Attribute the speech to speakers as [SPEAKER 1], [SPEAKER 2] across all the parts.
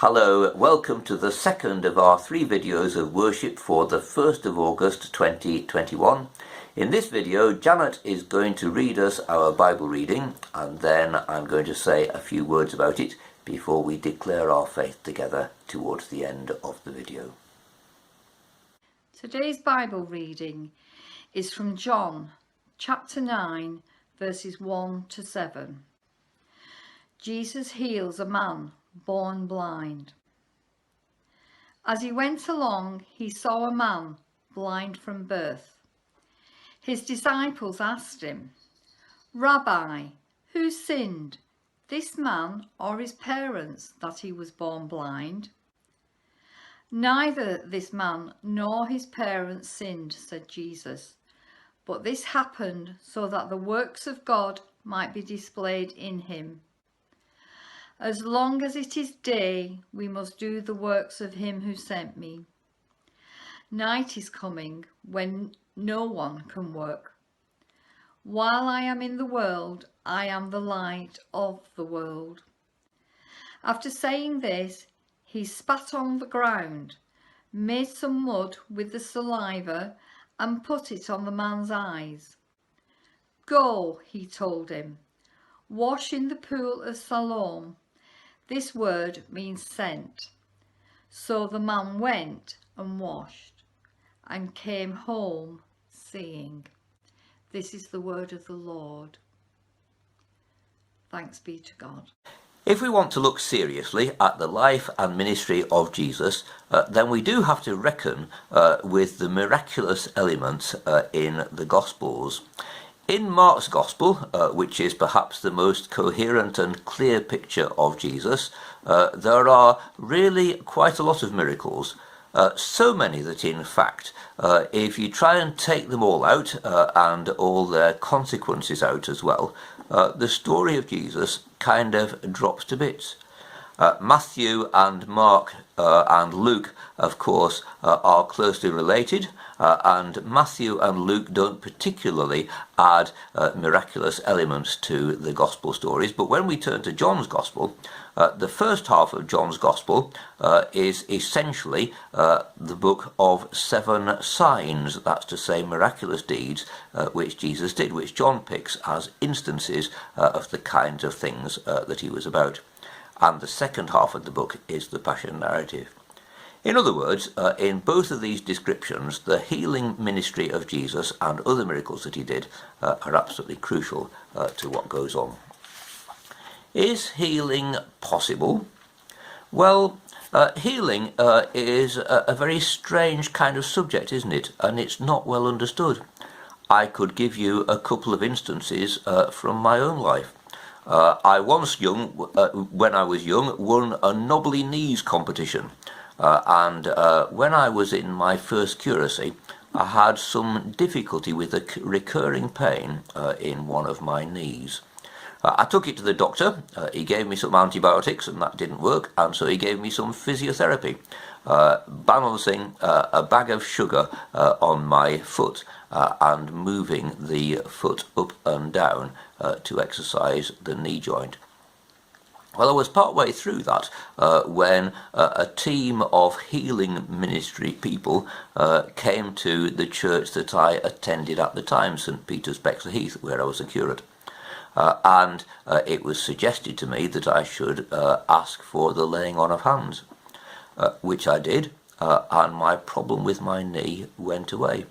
[SPEAKER 1] Hello, welcome to the second of our 3 videos of worship for the 1st of August 2021. In this video, Janet is going to read us our Bible reading, and then I'm going to say a few words about it before we declare our faith together towards the end of the video.
[SPEAKER 2] Today's Bible reading is from John chapter 9 verses 1 to 7. Jesus heals a man born blind. As he went along, he saw a man blind from birth. His disciples asked him, "Rabbi, who sinned, this man or his parents, that he was born blind?" "Neither this man nor his parents sinned," said Jesus, "but this happened so that the works of God might be displayed in him. As long as it is day, we must do the works of him who sent me. Night is coming when no one can work. While I am in the world, I am the light of the world." After saying this, he spat on the ground, made some mud with the saliva, and put it on the man's eyes. "Go," he told him, "wash in the pool of Siloam." This word means sent. So the man went and washed and came home seeing. This is the word of the Lord. Thanks be to God.
[SPEAKER 1] If we want to look seriously at the life and ministry of Jesus, then we do have to reckon with the miraculous elements in the Gospels. In Mark's Gospel, which is perhaps the most coherent and clear picture of Jesus, there are really quite a lot of miracles. So many that in fact, if you try and take them all out and all their consequences out as well, the story of Jesus kind of drops to bits. Matthew and Mark and Luke, of course, are closely related, and Matthew and Luke don't particularly add miraculous elements to the Gospel stories. But when we turn to John's Gospel, the first half of John's Gospel is essentially the book of 7 signs, that's to say miraculous deeds, which Jesus did, which John picks as instances of the kinds of things that he was about. And the second half of the book is the Passion narrative. In other words, in both of these descriptions, the healing ministry of Jesus and other miracles that he did are absolutely crucial to what goes on. Is healing possible? Well, healing is a very strange kind of subject, isn't it? And it's not well understood. I could give you a couple of instances from my own life. I once when I was young, won a knobbly knees competition. And when I was in my first curacy, I had some difficulty with a recurring pain in one of my knees. I took it to the doctor. He gave me some antibiotics and that didn't work, and so he gave me some physiotherapy, balancing a bag of sugar on my foot and moving the foot up and down to exercise the knee joint. Well, I was part way through that when a team of healing ministry people came to the church that I attended at the time, St Peter's, Bexley Heath, where I was a curate. And it was suggested to me that I should ask for the laying on of hands, which I did, and my problem with my knee went away.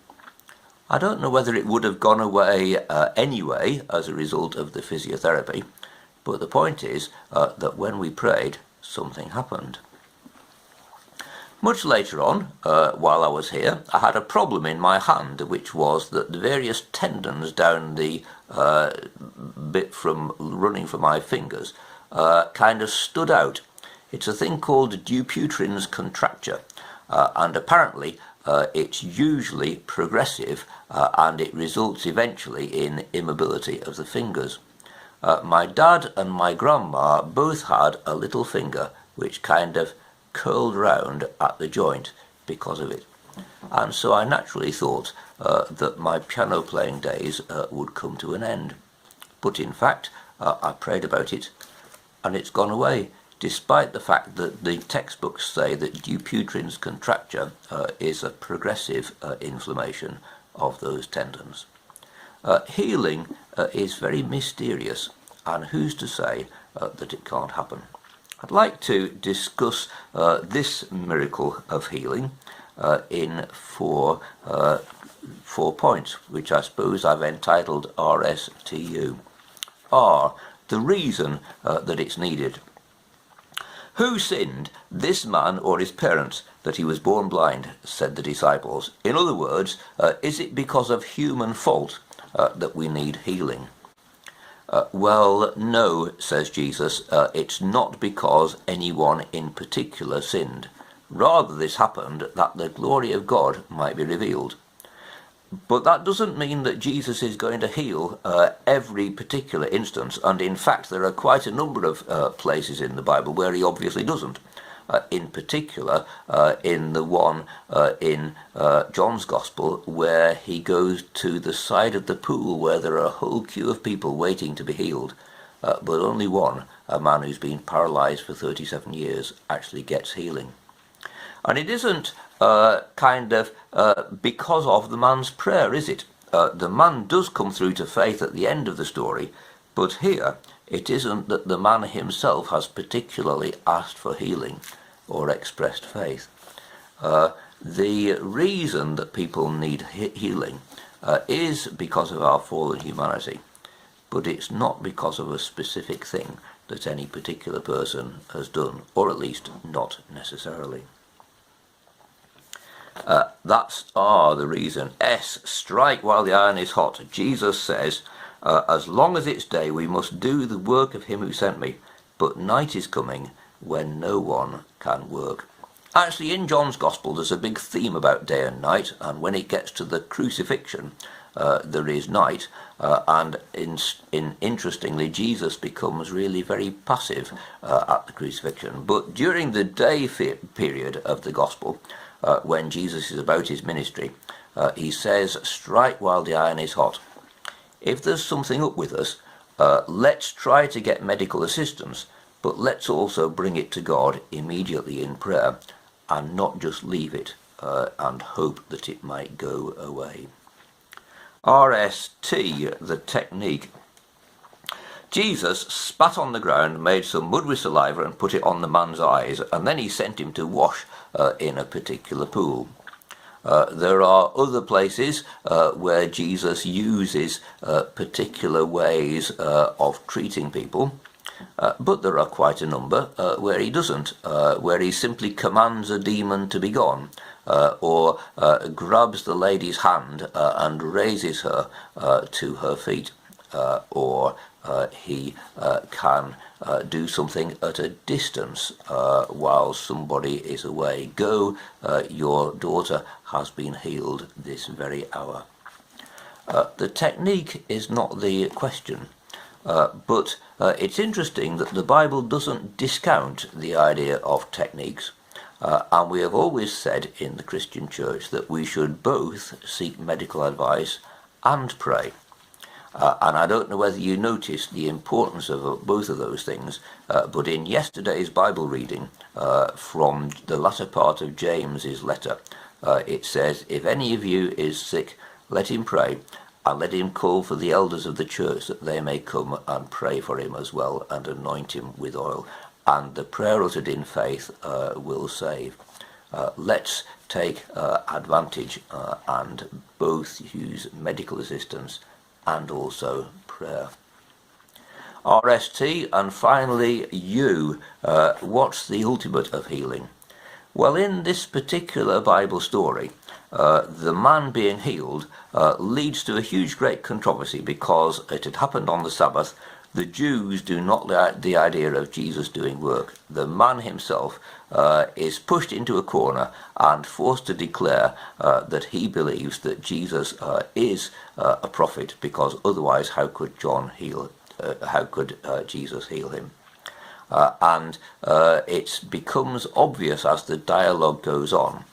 [SPEAKER 1] I don't know whether it would have gone away anyway as a result of the physiotherapy, but the point is that when we prayed, something happened. Much later on, while I was here, I had a problem in my hand, which was that the various tendons down the bit from running from my fingers kind of stood out. It's a thing called Dupuytren's contracture, and apparently it's usually progressive and it results eventually in immobility of the fingers. My dad and my grandma both had a little finger which kind of curled round at the joint because of it. And so I naturally thought that my piano playing days would come to an end. But in fact, I prayed about it and it's gone away. despite the fact that the textbooks say that Dupuytren's contracture is a progressive inflammation of those tendons. Healing is very mysterious, and who's to say that it can't happen? I'd like to discuss this miracle of healing in four points, which I suppose I've entitled RSTU. R, the reason that it's needed. Who sinned, this man or his parents, that he was born blind, said the disciples. In other words, is it because of human fault that we need healing? Well, no, says Jesus, it's not because anyone in particular sinned. Rather, this happened that the glory of God might be revealed. But that doesn't mean that Jesus is going to heal every particular instance, and in fact there are quite a number of places in the Bible where he obviously doesn't. In particular, in the one in John's Gospel, where he goes to the side of the pool where there are a whole queue of people waiting to be healed, but only one, a man who's been paralysed for 37 years, actually gets healing. And it isn't because of the man's prayer, is it? The man does come through to faith at the end of the story, but here it isn't that the man himself has particularly asked for healing or expressed faith. The reason that people need healing is because of our fallen humanity, but it's not because of a specific thing that any particular person has done, or at least not necessarily. That's R, the reason. S, strike while the iron is hot. Jesus says, as long as it's day, we must do the work of him who sent me, but night is coming when no one can work. Actually, in John's Gospel, there's a big theme about day and night, and when it gets to the crucifixion, there is night, and interestingly, Jesus becomes really very passive at the crucifixion. But during the day period of the Gospel, when Jesus is about his ministry, he says, strike while the iron is hot. If there's something up with us, let's try to get medical assistance, but let's also bring it to God immediately in prayer and not just leave it and hope that it might go away. RST, the technique. Jesus spat on the ground, made some mud with saliva and put it on the man's eyes, and then he sent him to wash in a particular pool. There are other places where Jesus uses particular ways of treating people, but there are quite a number where he doesn't, where he simply commands a demon to be gone, or grabs the lady's hand and raises her to her feet, or he can do something at a distance while somebody is away. Go, your daughter has been healed this very hour. The technique is not the question, but it's interesting that the Bible doesn't discount the idea of techniques, and we have always said in the Christian church that we should both seek medical advice and pray. And I don't know whether you noticed the importance of both of those things, but in yesterday's Bible reading from the latter part of James's letter, it says, if any of you is sick, let him pray, and let him call for the elders of the church that they may come and pray for him as well and anoint him with oil. And the prayer uttered in faith will save. Let's take advantage and both use medical assistance and also prayer. RST, and finally U. What's the ultimate of healing? Well, in this particular Bible story, the man being healed leads to a huge great controversy because it had happened on the Sabbath. The Jews do not like the idea of Jesus doing work. The man himself is pushed into a corner and forced to declare that he believes that Jesus is a prophet, because otherwise how could Jesus heal him? And it becomes obvious as the dialogue goes on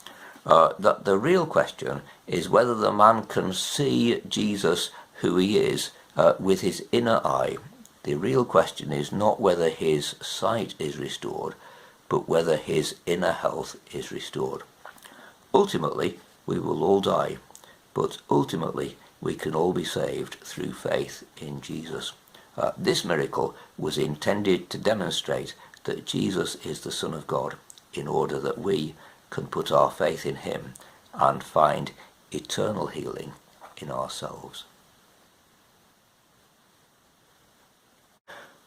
[SPEAKER 1] that the real question is whether the man can see Jesus who he is with his inner eye, The real question is not whether his sight is restored, but whether his inner health is restored. Ultimately, we will all die, but ultimately we can all be saved through faith in Jesus. This miracle was intended to demonstrate that Jesus is the Son of God, in order that we can put our faith in him and find eternal healing in ourselves.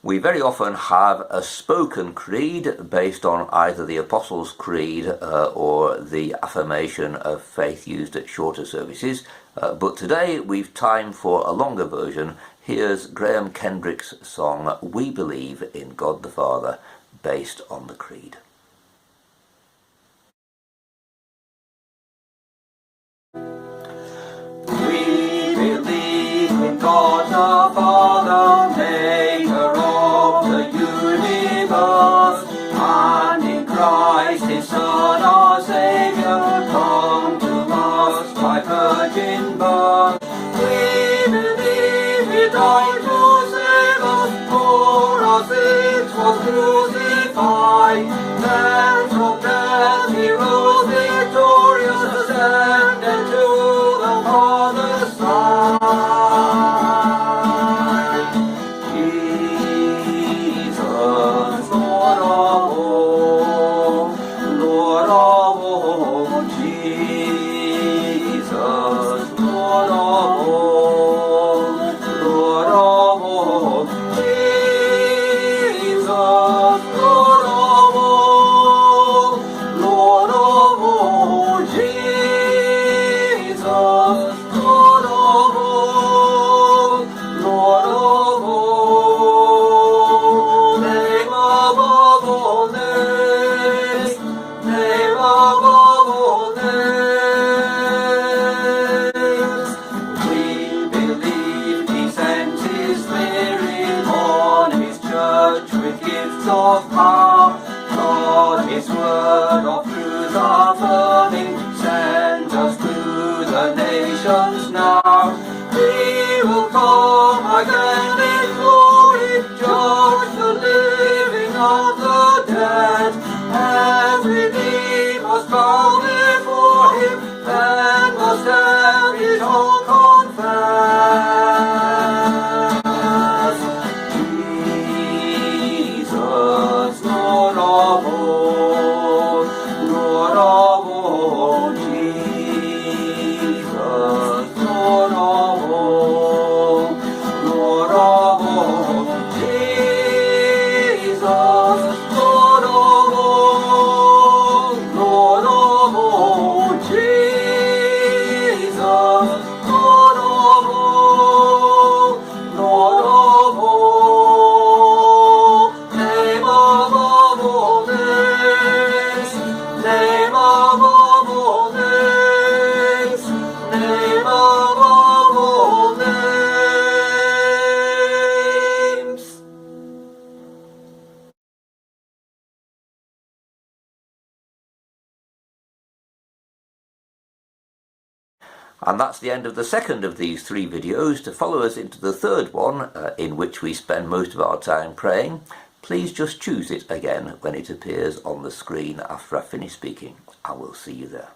[SPEAKER 1] We very often have a spoken creed based on either the Apostles' Creed or the affirmation of faith used at shorter services, but today we've time for a longer version. Here's Graham Kendrick's song We Believe in God the Father, based on the Creed.
[SPEAKER 3] We believe in God the Father, maker of the universe, and in Christ his Son, our Saviour, come to us by virgin birth. We believe he died to save us, for our sins was crucified. Then from death he rose victorious, ascended to the Father's side. Jesus, Lord of all, Lord of all, Jesus, Lord of all, Lord of all, Jesus, Lord of all, Lord of all, Jesus, Lord of all, Lord of all, name above all names, name above all names. We believe he sent his Spirit on his church with gifts of power. God, his word of truth affirming, send us to the nations now. He will come again in glory, judge the living and the dead, and redeem us bow before him, and must every tongue confess. Jesus, Lord of all, Lord of all, Jesus, Lord of all, Lord of all, Jesus, Lord of all, Lord of all, Jesus, Lord of all, Lord of all, name above all names, name above all names, name above all names.
[SPEAKER 1] And that's the end of the second of these 3 videos. To follow us into the third one, in which we spend most of our time praying, please just choose it again when it appears on the screen after I finish speaking. I will see you there.